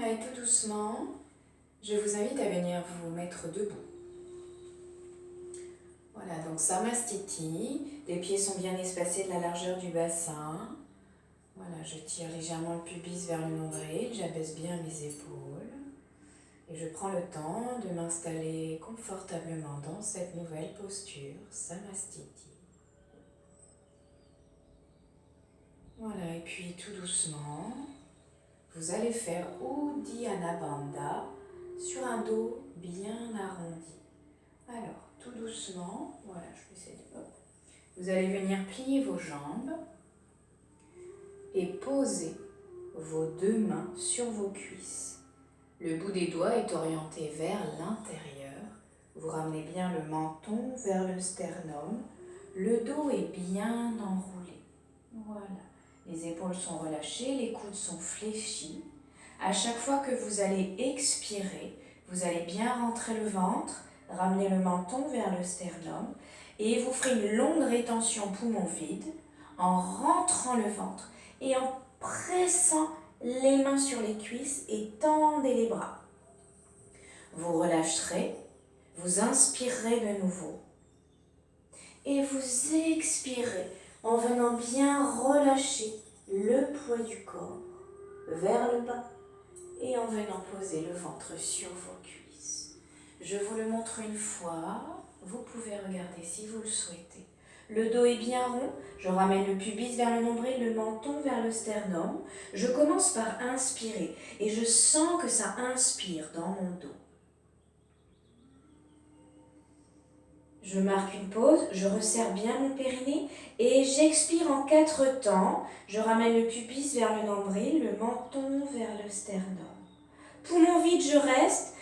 Voilà, et tout doucement, je vous invite à venir vous mettre debout. Voilà, donc Samastiti, les pieds sont bien espacés de la largeur du bassin. Voilà, je tire légèrement le pubis vers le nombril, j'abaisse bien mes épaules. Et je prends le temps de m'installer confortablement dans cette nouvelle posture, Samastiti. Voilà, et puis tout doucement, vous allez faire Uddiyana Bandha sur un dos bien arrondi. Alors, tout doucement, voilà, je vais essayer de... Hop. Vous allez venir plier vos jambes et poser vos deux mains sur vos cuisses. Le bout des doigts est orienté vers l'intérieur. Vous ramenez bien le menton vers le sternum. Le dos est bien enroulé. Voilà. Les épaules sont relâchées, les coudes sont fléchis. À chaque fois que vous allez expirer, vous allez bien rentrer le ventre, ramener le menton vers le sternum et vous ferez une longue rétention poumon vide en rentrant le ventre et en pressant les mains sur les cuisses et tendez les bras. Vous relâcherez, vous inspirerez de nouveau et vous expirez en venant bien relâcher le poids du corps vers le bas et en venant poser le ventre sur vos cuisses. Je vous le montre une fois, vous pouvez regarder si vous le souhaitez. Le dos est bien rond, je ramène le pubis vers le nombril, le menton vers le sternum. Je commence par inspirer et je sens que ça inspire dans mon dos. Je marque une pause, je resserre bien mon périnée et j'expire en 4 temps. Je ramène le pubis vers le nombril, le menton vers le sternum. Poumon vide, je reste,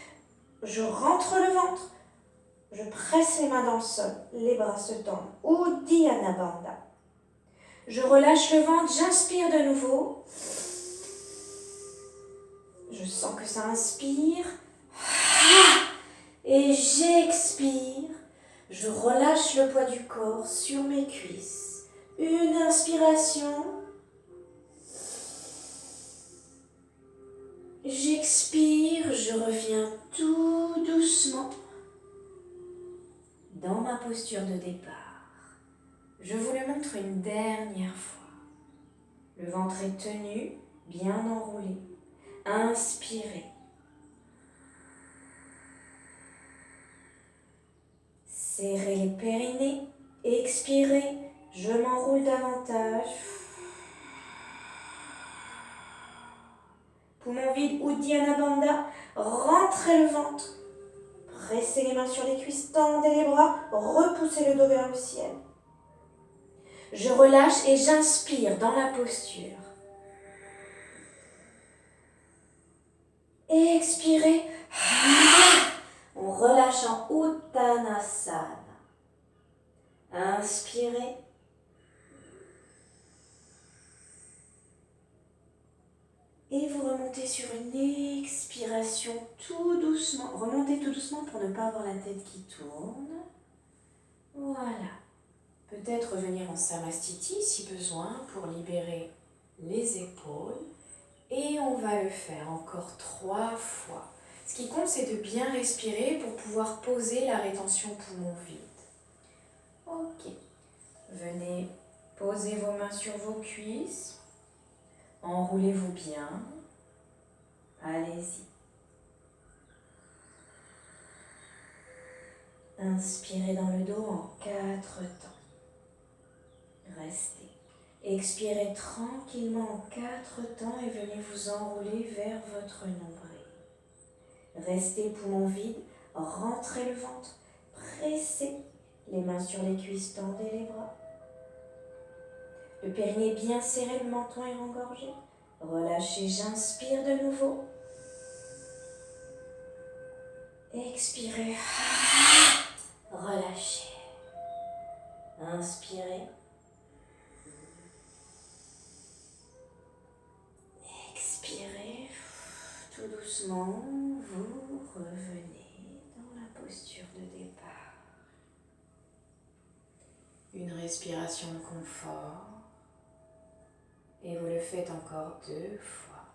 je rentre le ventre, je presse les mains dans le sol, les bras se tendent. Uddiyana Bandha. Je relâche le ventre, j'inspire de nouveau. Je sens que ça inspire. Et j'expire. Je relâche le poids du corps sur mes cuisses. Une inspiration. J'expire, je reviens tout doucement dans ma posture de départ. Je vous le montre une dernière fois. Le ventre est tenu, bien enroulé. Inspirez. Serrez les périnées. Expirez. Je m'enroule davantage. Poumon vide, Uddiyana Bandha. Rentrez le ventre. Pressez les mains sur les cuisses, tendez les bras, repoussez le dos vers le ciel. Je relâche et j'inspire dans la posture. Expirez. On relâche en Uttanasana. Inspirez. Et vous remontez sur une expiration tout doucement. Remontez tout doucement pour ne pas avoir la tête qui tourne. Voilà. Peut-être revenir en Samastiti si besoin pour libérer les épaules. Et on va le faire encore 3 fois. Ce qui compte, c'est de bien respirer pour pouvoir poser la rétention poumon vide. Ok. Venez poser vos mains sur vos cuisses. Enroulez-vous bien. Allez-y. Inspirez dans le dos en 4 temps. Restez. Expirez tranquillement en 4 temps et venez vous enrouler vers votre nombril. Restez poumon vide, rentrez le ventre, pressez les mains sur les cuisses, tendez les bras. Le périnée bien serré, le menton est engorgé. Relâchez, j'inspire de nouveau. Expirez. Relâchez. Inspirez. Expirez. Tout doucement, vous revenez dans la posture de départ. Une respiration de confort. Et vous le faites encore 2 fois.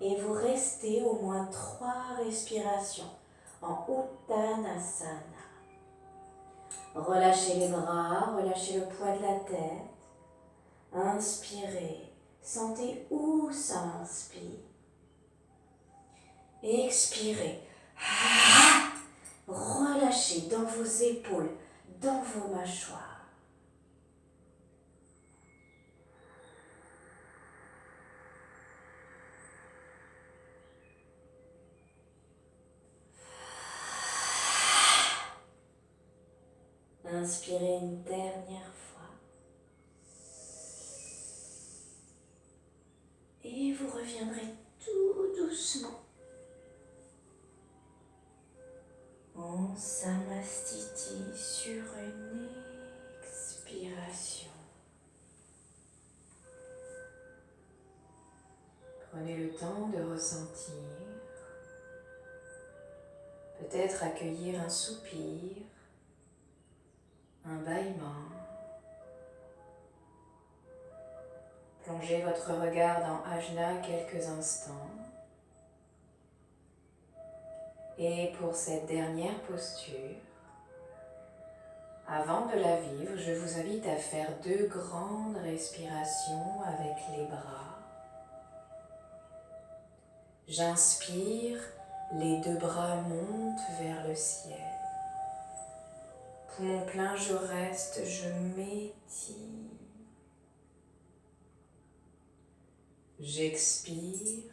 et vous restez au moins 3 respirations en Uttanasana. Relâchez les bras, relâchez le poids de la tête. Inspirez, sentez où ça inspire. Expirez. Relâchez dans vos épaules, dans vos mâchoires. Inspirez une dernière fois. Et vous reviendrez tout doucement en Samastiti sur une expiration. Prenez le temps de ressentir, peut-être accueillir un soupir, un bâillement. Plongez votre regard dans Ajna quelques instants. Et pour cette dernière posture, avant de la vivre, je vous invite à faire 2 grandes respirations avec les bras. J'inspire, les 2 bras montent vers le ciel. Poumon plein, je reste, je m'étire. J'expire,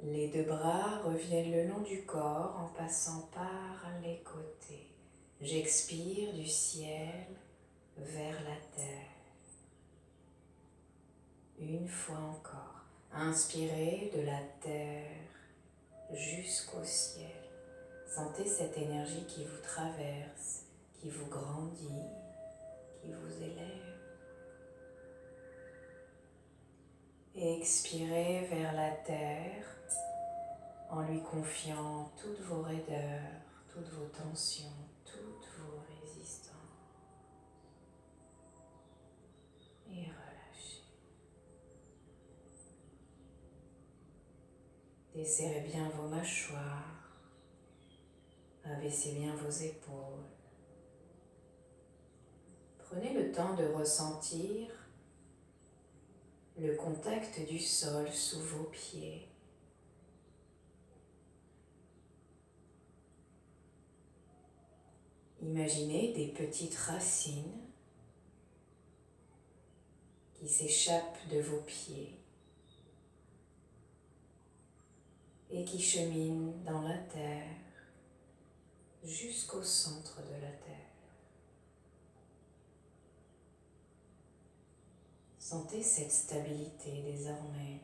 les 2 bras reviennent le long du corps en passant par les côtés. J'expire du ciel vers la terre. Une fois encore, inspirez de la terre jusqu'au ciel. Sentez cette énergie qui vous traverse, qui vous grandit, qui vous élève. Expirez vers la terre en lui confiant toutes vos raideurs, toutes vos tensions, toutes vos résistances. Et relâchez. Desserrez bien vos mâchoires, abaissez bien vos épaules. Prenez le temps de ressentir le contact du sol sous vos pieds. Imaginez des petites racines qui s'échappent de vos pieds et qui cheminent dans la terre jusqu'au centre de la terre. Sentez cette stabilité désormais.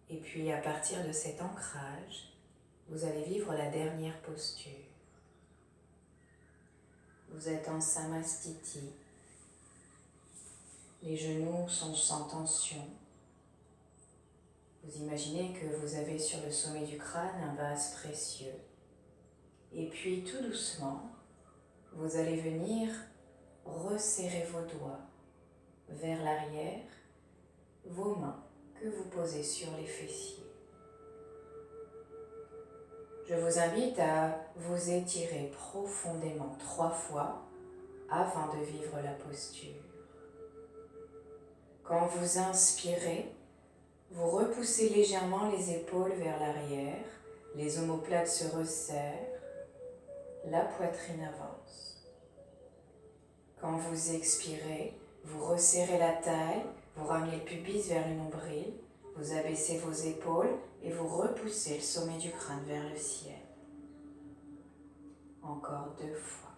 Et puis à partir de cet ancrage, vous allez vivre la dernière posture. Vous êtes en Samastiti. Les genoux sont sans tension. Vous imaginez que vous avez sur le sommet du crâne un vase précieux. Et puis tout doucement, vous allez venir resserrer vos doigts vers l'arrière, vos mains que vous posez sur les fessiers. Je vous invite à vous étirer profondément 3 fois avant de vivre la posture. Quand vous inspirez, vous repoussez légèrement les épaules vers l'arrière, les omoplates se resserrent, la poitrine avance. Quand vous expirez, vous resserrez la taille, vous ramenez le pubis vers le nombril, vous abaissez vos épaules et vous repoussez le sommet du crâne vers le ciel. Encore 2 fois.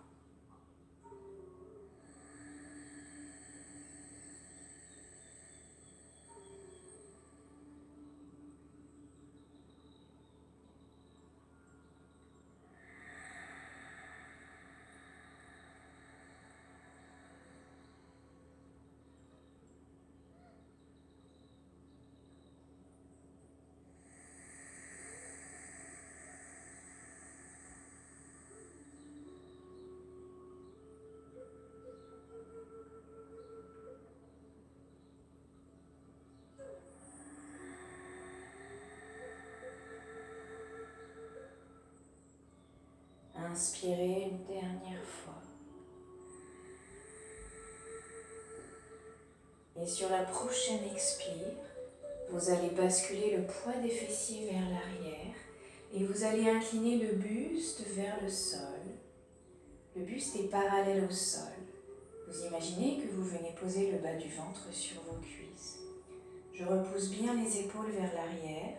Inspirez une dernière fois. Et sur la prochaine expire, vous allez basculer le poids des fessiers vers l'arrière et vous allez incliner le buste vers le sol. Le buste est parallèle au sol. Vous imaginez que vous venez poser le bas du ventre sur vos cuisses. Je repousse bien les épaules vers l'arrière.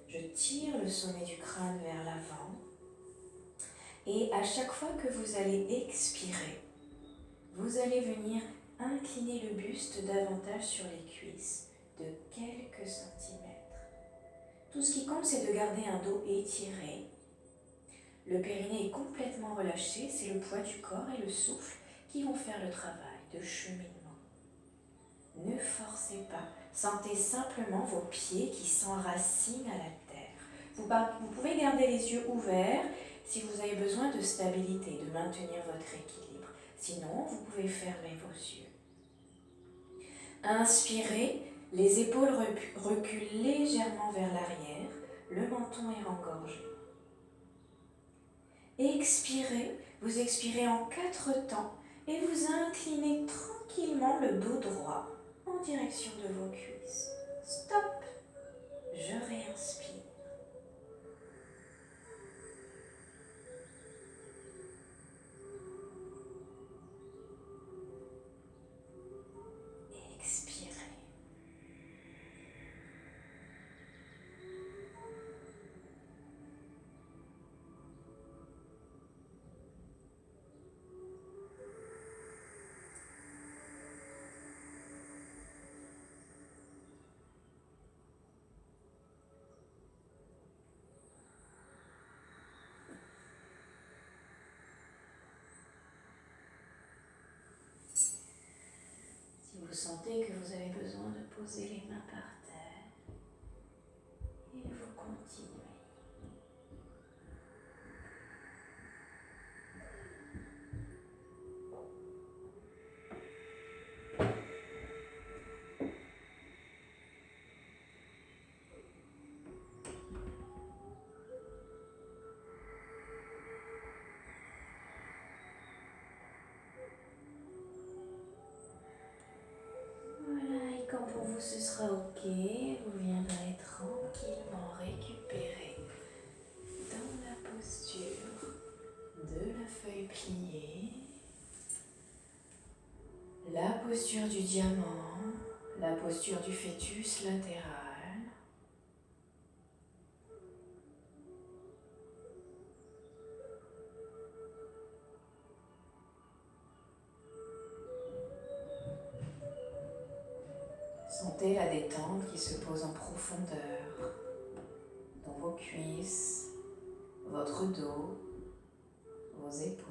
Je tire le sommet du crâne vers l'avant. Et à chaque fois que vous allez expirer, vous allez venir incliner le buste davantage sur les cuisses de quelques centimètres. Tout ce qui compte, c'est de garder un dos étiré. Le périnée est complètement relâché, c'est le poids du corps et le souffle qui vont faire le travail de cheminement. Ne forcez pas, sentez simplement vos pieds qui s'enracinent à la terre. Vous pouvez garder les yeux ouverts si vous avez besoin de stabilité, de maintenir votre équilibre. Sinon, vous pouvez fermer vos yeux. Inspirez, les épaules reculent légèrement vers l'arrière, le menton est rengorgé. Expirez, vous expirez en 4 temps et vous inclinez tranquillement le dos droit en direction de vos cuisses. Stop, je réinspire. Expirez. Si vous sentez que vous avez besoin de poser les mains par terre, et vous continuez. Voilà, et quand pour vous ce sera ok, vous viendrez tranquillement récupérer dans la posture de la feuille pliée, la posture du diamant, la posture du fœtus latéral. Sentez la détente qui se pose en profondeur dans vos cuisses, votre dos, vos épaules.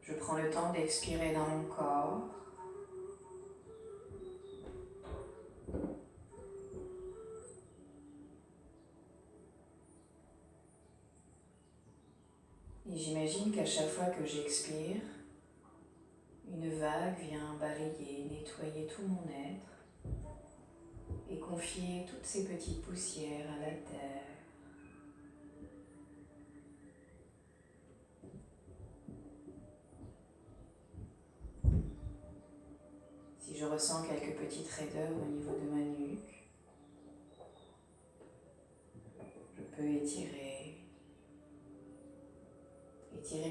Je prends le temps d'expirer dans mon corps. Et j'imagine qu'à chaque fois que j'expire, une vague vient balayer, nettoyer tout mon être et confier toutes ces petites poussières à la terre. Si je ressens quelques petites raideurs au niveau de ma nuque, je peux étirer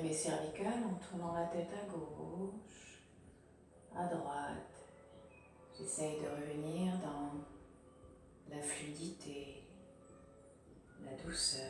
mes cervicales en tournant la tête à gauche, à droite. J'essaye de revenir dans la fluidité, la douceur.